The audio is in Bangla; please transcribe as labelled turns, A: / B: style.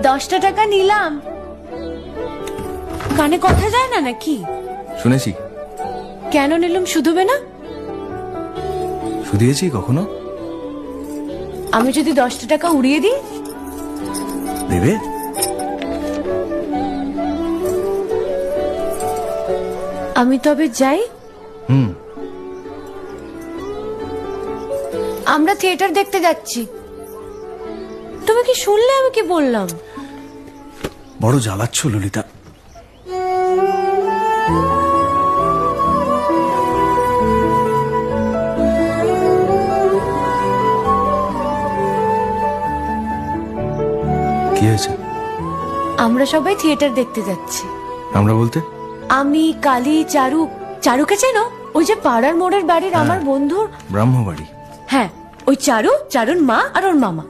A: 10টা টাকা নিলাম। কানে কথা যায় না নাকি?
B: শুনেছি।
A: কেন নিলাম? শুধুবে না?
B: শুধিয়েছি কখনো?
A: আমি যদি 10টা টাকা উড়িয়ে দিই?
B: দেবে?
A: আমি তবে যাই। আমরা থিয়েটার দেখতে যাচ্ছি। তুমি কি শুনলে আমি কি বললাম?
B: বড় জ্বালাচ্ছ ললিতা। কি হয়েছে?
A: আমরা সবাই থিয়েটার দেখতে যাচ্ছি।
B: আমরা বলতে?
A: আমি, কালী, চারু। চারুকে চেনো? ওই যে পাড়ার মোড়ের বাড়ির আমার বন্ধুর
B: ব্রাহ্মবাড়ি।
A: হ্যাঁ, ওই চারু, চারুর মা আর ওর মামা।